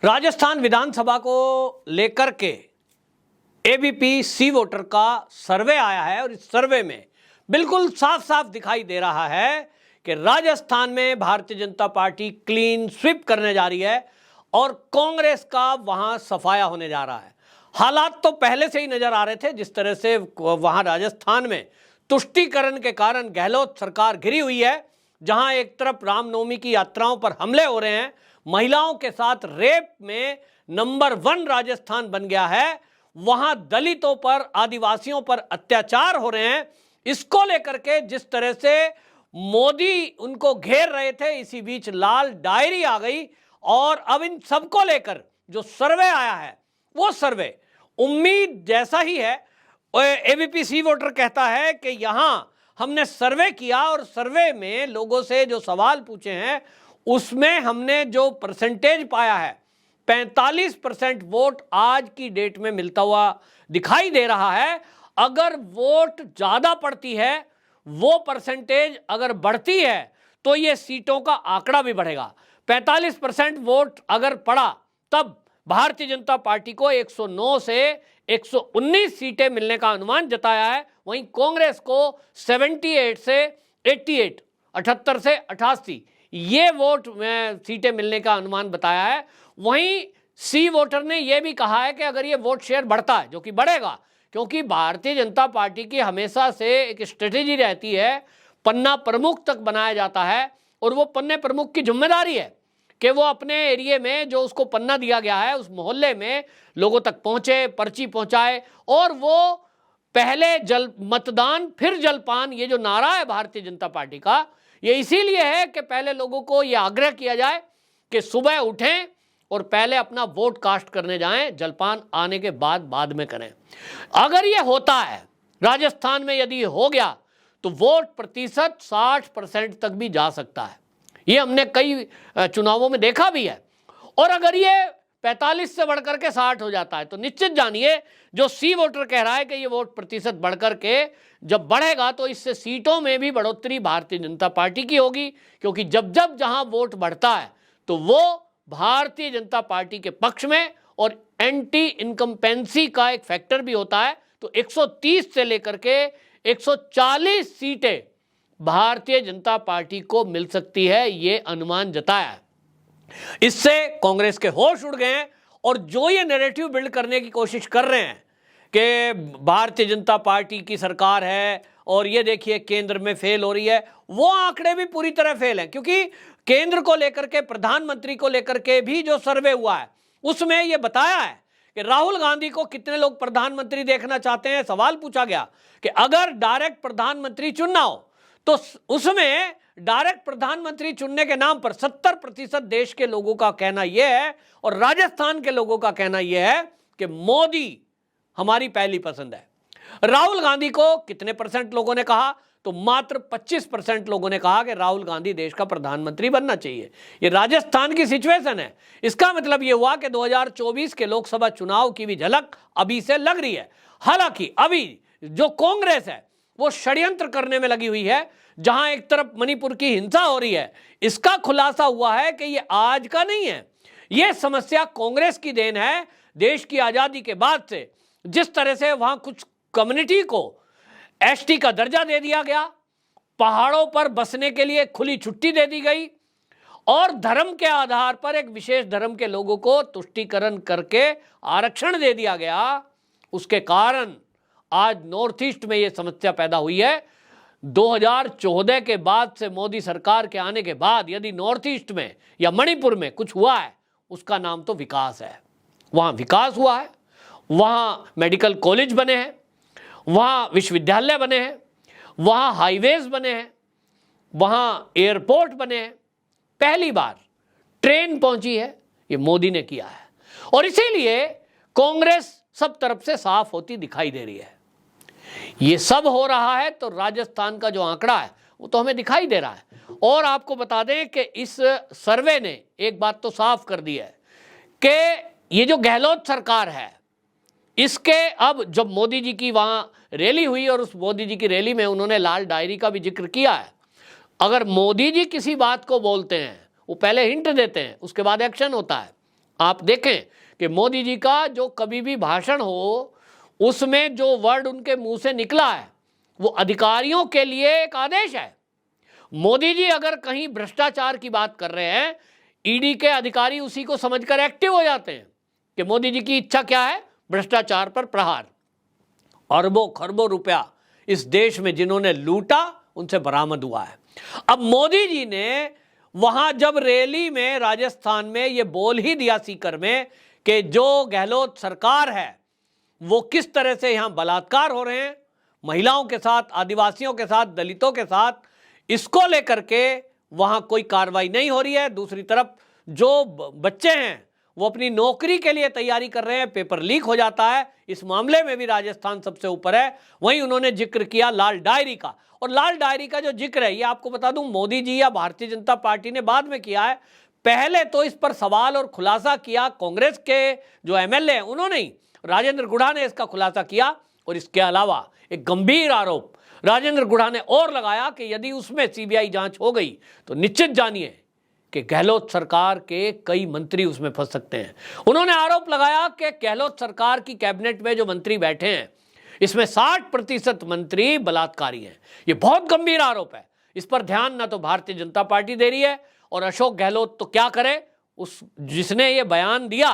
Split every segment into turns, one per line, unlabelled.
राजस्थान विधानसभा को लेकर के एबीपी सी वोटर का सर्वे आया है और इस सर्वे में बिल्कुल साफ साफ दिखाई दे रहा है कि राजस्थान में Bharatiya Janata party clean sweep करने जा रही है और कांग्रेस का वहां सफाया होने जा रहा है। हालात तो पहले से ही नजर आ रहे थे, जिस तरह से वहां राजस्थान में तुष्टीकरण के कारण गहलोत सरकार घिरी हुई है, जहां एक तरफ रामनवमी की यात्राओं पर हमले हो रहे हैं, महिलाओं के साथ रेप में नंबर 1 राजस्थान बन गया है, वहां दलितों पर, आदिवासियों पर अत्याचार हो रहे हैं। इसको लेकर के जिस तरह से मोदी उनको घेर रहे थे, इसी बीच लाल डायरी आ गई और अब इन सबको लेकर जो सर्वे आया है वो सर्वे उम्मीद जैसा ही है। एबीपी सी वोटर कहता है कि यहां हमने सर्वे किया और सर्वे में लोगों से जो सवाल पूछे हैं उसमें हमने जो परसेंटेज पाया है 45% वोट आज की डेट में मिलता हुआ दिखाई दे रहा है। अगर वोट ज्यादा पड़ती है, वो परसेंटेज अगर बढ़ती है तो ये सीटों का आंकड़ा भी बढ़ेगा। 45% वोट अगर पड़ा तब भारतीय जनता पार्टी को 109 से 119 सीटें मिलने का अनुमान जताया है। वहीं कांग्रेस को 78 से 88, 78 से 88 ये वोट सीटें मिलने का अनुमान बताया है। वहीं सी वोटर ने यह भी कहा है कि अगर ये वोट शेयर बढ़ता है, जो कि बढ़ेगा, क्योंकि भारतीय जनता पार्टी की हमेशा से एक स्ट्रेटेजी रहती है, पन्ना प्रमुख तक बनाया जाता है और वो पन्ने प्रमुख की जिम्मेदारी है कि वो अपने एरिया में जो उसको पन्ना दिया गया है उस मोहल्ले में लोगों तक पहुंचे, पर्ची पहुंचाए और वो पहले मतदान फिर जलपान, ये जो नारा है भारतीय जनता पार्टी का, ये इसीलिए है कि पहले लोगों को ये आग्रह किया जाए कि सुबह उठें और पहले अपना वोट कास्ट करने जाएं, जलपान आने के बाद में करें। अगर ये होता है राजस्थान में, यदि हो गया तो वोट प्रतिशत 60% तक भी जा सकता है। ये हमने कई चुनावों में देखा भी है। और अगर ये 45 से बढ़कर के 60 हो जाता है तो निश्चित जानिए, जो सी वोटर कह रहा है कि ये वोट प्रतिशत बढ़कर के जब बढ़ेगा तो इससे सीटों में भी बढ़ोतरी भारतीय जनता पार्टी की होगी, क्योंकि जब जब जहां वोट बढ़ता है तो वो भारतीय जनता पार्टी के पक्ष में और एंटी इनकम्पेंसी का एक फैक्टर भी होता है। तो 130 से लेकर के 140 सीटें भारतीय जनता पार्टी को मिल सकती है, ये अनुमान जताया है। इससे कांग्रेस के होश उड़ गए हैं और जो ये नैरेटिव बिल्ड करने की कोशिश कर रहे हैं कि भारतीय जनता पार्टी की सरकार है और ये देखिए केंद्र में फेल हो रही है, वो आंकड़े भी पूरी तरह फेल हैं। क्योंकि केंद्र को लेकर के, प्रधानमंत्री को लेकर के भी जो सर्वे हुआ है उसमें ये बताया है कि राहुल गांधी को कितने लोग प्रधानमंत्री देखना चाहते हैं। सवाल पूछा गया कि अगर डायरेक्ट प्रधानमंत्री चुनना हो तो उसमें डायरेक्ट प्रधानमंत्री चुनने के नाम पर 70% देश के लोगों का कहना यह है और राजस्थान के लोगों का कहना यह है कि मोदी हमारी पहली पसंद है। राहुल गांधी को कितने परसेंट लोगों ने कहा, तो मात्र 25% लोगों ने कहा कि राहुल गांधी देश का प्रधानमंत्री बनना चाहिए। ये राजस्थान की सिचुएशन है। इसका मतलब यह हुआ कि 2024 के लोकसभा चुनाव की भी झलक अभी से लग रही है। हालांकि अभी जो कांग्रेस है वो षड्यंत्र करने में लगी हुई है। जहां एक तरफ मणिपुर की हिंसा हो रही है, इसका खुलासा हुआ है कि ये आज का नहीं है, ये समस्या कांग्रेस की देन है। देश की आजादी के बाद से जिस तरह से वहां कुछ कम्युनिटी को एसटी का दर्जा दे दिया गया, पहाड़ों पर बसने के लिए खुली छुट्टी दे दी गई और धर्म के आधार पर एक विशेष धर्म के लोगों को तुष्टीकरण करके आरक्षण दे दिया गया, उसके कारण आज नॉर्थ ईस्ट में यह समस्या पैदा हुई है। 2014 के बाद से, मोदी सरकार के आने के बाद, यदि नॉर्थ ईस्ट में या मणिपुर में कुछ हुआ है उसका नाम तो विकास है। वहां विकास हुआ है, वहां मेडिकल कॉलेज बने हैं, वहां विश्वविद्यालय बने हैं, वहां हाईवेज बने हैं, वहां एयरपोर्ट बने हैं, पहली बार ट्रेन पहुंची है, ये मोदी ने किया है। और इसीलिए कांग्रेस सब तरफ से साफ होती दिखाई दे रही है। ये सब हो रहा है तो राजस्थान का जो आंकड़ा है वो तो हमें दिखाई दे रहा है। और आपको बता दें कि इस सर्वे ने एक बात तो साफ कर दी है कि ये जो गहलोत सरकार है, इसके अब जब मोदी जी की वहां रैली हुई और उस मोदी जी की रैली में उन्होंने लाल डायरी का भी जिक्र किया है। अगर मोदी जी किसी बात को बोलते हैं, वो पहले हिंट देते हैं, उसके बाद एक्शन होता है। आप देखें कि मोदी जी का जो कभी भी भाषण हो उसमें जो वर्ड उनके मुंह से निकला है वो अधिकारियों के लिए एक आदेश है। मोदी जी अगर कहीं भ्रष्टाचार की बात कर रहे हैं, ईडी के अधिकारी उसी को समझकर एक्टिव हो जाते हैं कि मोदी जी की इच्छा क्या है, भ्रष्टाचार पर प्रहार। अरबों खरबों रुपया इस देश में जिन्होंने लूटा उनसे बरामद हुआ है। अब मोदी जी ने वहां जब रैली में राजस्थान में ये बोल ही दिया सीकर में कि जो गहलोत सरकार है वो किस तरह से यहां बलात्कार हो रहे हैं महिलाओं के साथ, आदिवासियों के साथ, दलितों के साथ, इसको लेकर के वहां कोई कार्रवाई नहीं हो रही है। दूसरी तरफ जो बच्चे हैं वो अपनी नौकरी के लिए तैयारी कर रहे हैं, पेपर लीक हो जाता है, इस मामले में भी राजस्थान सबसे ऊपर है। वहीं उन्होंने जिक्र किया लाल डायरी का, और लाल डायरी का जो जिक्र है ये आपको बता दूं मोदी जी या भारतीय जनता पार्टी ने बाद में किया है। पहले तो इस पर सवाल और खुलासा किया कांग्रेस के जो एमएलए हैं उन्होंने ही, राजेंद्र गुढ़ा ने इसका खुलासा किया। और इसके अलावा एक गंभीर आरोप राजेंद्र गुढ़ा ने और लगाया कि यदि उसमें सीबीआई जांच हो गई तो निश्चित जानिए कि गहलोत सरकार के कई मंत्री उसमें फंस सकते हैं। उन्होंने आरोप लगाया कि गहलोत सरकार की कैबिनेट में जो मंत्री बैठे हैं इसमें 60% मंत्री बलात्कारी हैं। ये बहुत गंभीर आरोप है, इस पर ध्यान ना तो भारतीय जनता पार्टी दे रही है, और अशोक गहलोत तो क्या करे, उस जिसने ये बयान दिया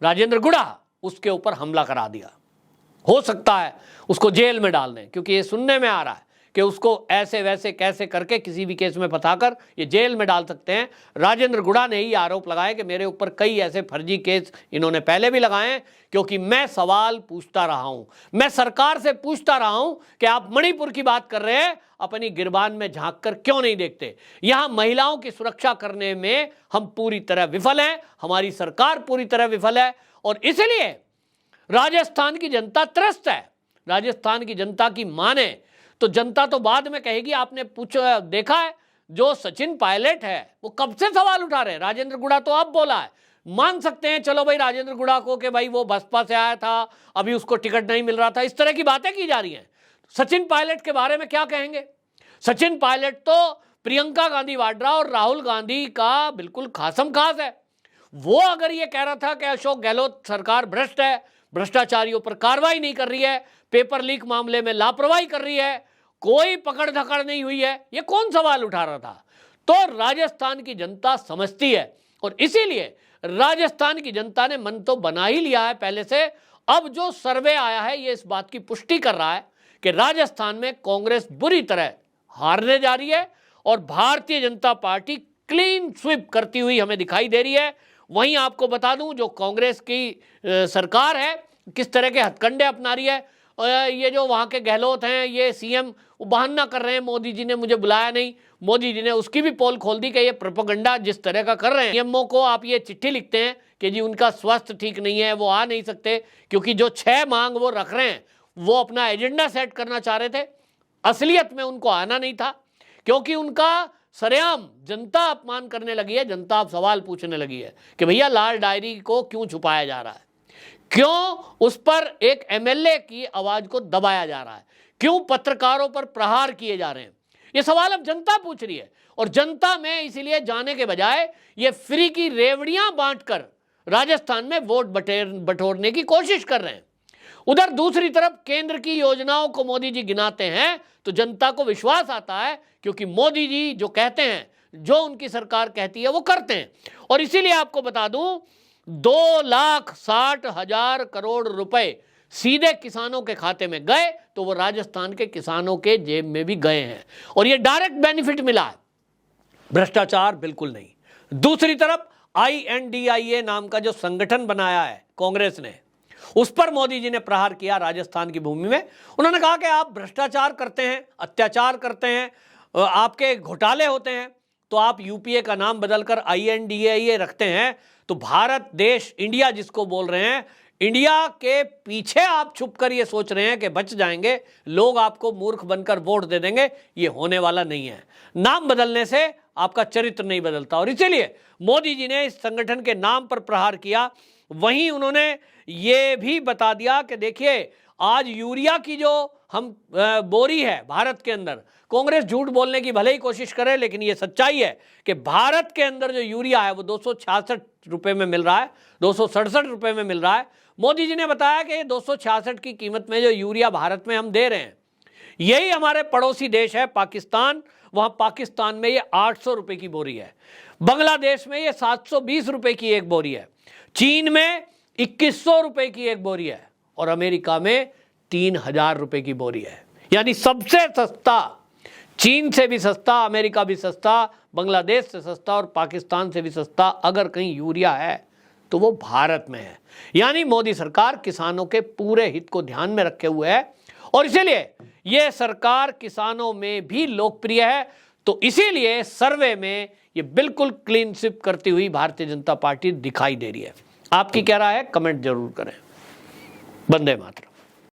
राजेंद्र गुढ़ा उसके ऊपर हमला करा दिया। हो सकता है उसको जेल में डाल दें, क्योंकि ये सुनने में आ रहा है कि उसको ऐसे वैसे कैसे करके किसी भी केस में फंसाकर ये जेल में डाल सकते हैं। राजेंद्र गुढ़ा ने ही आरोप लगाया कि मेरे ऊपर कई ऐसे फर्जी केस इन्होंने पहले भी लगाए हैं, क्योंकि मैं सवाल पूछता रहा हूं, मैं सरकार से पूछता रहा हूं कि आप मणिपुर की बात कर रहे हैं, अपनी गिरबान में झांक कर क्यों नहीं देखते। यहां महिलाओं की सुरक्षा करने में हम पूरी तरह विफल हैं, हमारी सरकार पूरी तरह विफल है, और इसलिए राजस्थान की जनता त्रस्त है। राजस्थान की जनता की माने तो जनता तो बाद में कहेगी, आपने पूछा देखा है जो सचिन पायलट है वो कब से सवाल उठा रहे हैं, राजेंद्र गुढ़ा तो अब बोला है। मान सकते हैं चलो भाई राजेंद्र गुढ़ा को कि भाई वो बसपा से आया था, अभी उसको टिकट नहीं मिल रहा था, इस तरह की बातें की जा रही हैं। सचिन पायलट के बारे में क्या कहेंगे? सचिन पायलट तो प्रियंका गांधी वाड्रा और राहुल गांधी का बिल्कुल खासम खास है। वो अगर ये कह रहा था कि अशोक गहलोत सरकार भ्रष्ट है, भ्रष्टाचारियों पर कार्रवाई नहीं कर रही है, पेपर लीक मामले में लापरवाही कर रही है, कोई पकड़ धकड़ नहीं हुई है, ये कौन सवाल उठा रहा था? तो राजस्थान की जनता समझती है, और इसीलिए राजस्थान की जनता ने मन तो बना ही लिया है पहले से। अब जो सर्वे आया है ये इस बात की पुष्टि कर रहा है कि राजस्थान में कांग्रेस बुरी तरह हारने जा रही है, और Bharatiya Janata party clean sweep करती हुई हमें दिखाई दे रही है। वहीं आपको बता दूं जो कांग्रेस की सरकार है किस तरह के हथकंडे अपना रही है। ये जो वहाँ के गहलोत हैं, ये सीएम बहाना कर रहे हैं, मोदी जी ने मुझे बुलाया नहीं, मोदी जी ने उसकी भी पोल खोल दी कि ये प्रोपेगेंडा जिस तरह का कर रहे हैं। सीएमओ को आप ये चिट्ठी लिखते हैं कि जी उनका स्वास्थ्य ठीक नहीं है, वो आ नहीं सकते, क्योंकि जो 6 मांग वो रख रहे हैं वो अपना एजेंडा सेट करना चाह रहे थे। असलियत में उनको आना नहीं था, क्योंकि उनका सरेआम जनता अपमान करने लगी है, जनता अब सवाल पूछने लगी है कि भैया लाल डायरी को क्यों छुपाया जा रहा है, क्यों उस पर एक एमएलए की आवाज को दबाया जा रहा है, क्यों पत्रकारों पर प्रहार किए जा रहे हैं, ये सवाल अब जनता पूछ रही है। और जनता में इसीलिए जाने के बजाय ये फ्री की रेवड़ियां बांटकर राजस्थान में वोट बटोरने की कोशिश कर रहे हैं। उधर दूसरी तरफ केंद्र की योजनाओं को मोदी जी गिनाते हैं तो जनता को विश्वास आता है, क्योंकि मोदी जी जो कहते हैं, जो उनकी सरकार कहती है वो करते हैं। और इसीलिए आपको बता दूं 2,60,000 करोड़ रुपए सीधे किसानों के खाते में गए, तो वो राजस्थान के किसानों के जेब में भी गए हैं, और ये डायरेक्ट बेनिफिट मिला है, भ्रष्टाचार बिल्कुल नहीं। दूसरी तरफ INDIA नाम का जो संगठन बनाया है कांग्रेस ने, उस पर मोदी जी ने प्रहार किया राजस्थान की भूमि में। उन्होंने कहा कि आप भ्रष्टाचार करते हैं, अत्याचार करते हैं, आपके घोटाले होते हैं, तो आप यूपीए का नाम बदलकर INDIA रखते हैं, तो भारत देश इंडिया जिसको बोल रहे हैं, इंडिया के पीछे आप छुपकर ये सोच रहे हैं कि बच जाएंगे, लोग आपको मूर्ख बनकर वोट दे देंगे, ये होने वाला नहीं है। नाम बदलने से आपका चरित्र नहीं बदलता, और इसीलिए मोदी जी ने इस संगठन के नाम पर प्रहार किया। वहीं उन्होंने ये भी बता दिया कि देखिए आज यूरिया की जो हम बोरी है भारत के अंदर कांग्रेस झूठ बोलने की भले ही कोशिश करे, लेकिन ये सच्चाई है कि भारत के अंदर जो यूरिया है वो 266 रुपए में मिल रहा है, 267 रुपए में मिल रहा है। मोदी जी ने बताया कि ये 266 की कीमत में जो यूरिया भारत में हम दे रहे हैं, यही हमारे पड़ोसी देश है पाकिस्तान, वहां पाकिस्तान में ये 800 रुपए की बोरी है, बांग्लादेश में ये 720 रुपए की एक बोरी है, चीन में 2100 रुपए की एक बोरी है और अमेरिका में 3000 रुपए की बोरी है। यानी सबसे सस्ता, चीन से भी सस्ता, अमेरिका भी सस्ता, बांग्लादेश से सस्ता और पाकिस्तान से भी सस्ता अगर कहीं यूरिया है तो वो भारत में है। यानी मोदी सरकार किसानों के पूरे हित को ध्यान में रखे हुए है और इसीलिए ये सरकार किसानों में भी लोकप्रिय है। तो इसीलिए सर्वे में ये बिल्कुल क्लीन स्वीप करती हुई भारतीय जनता पार्टी दिखाई दे रही है। आपकी क्या राय है, कमेंट जरूर करें। वंदे मातरम।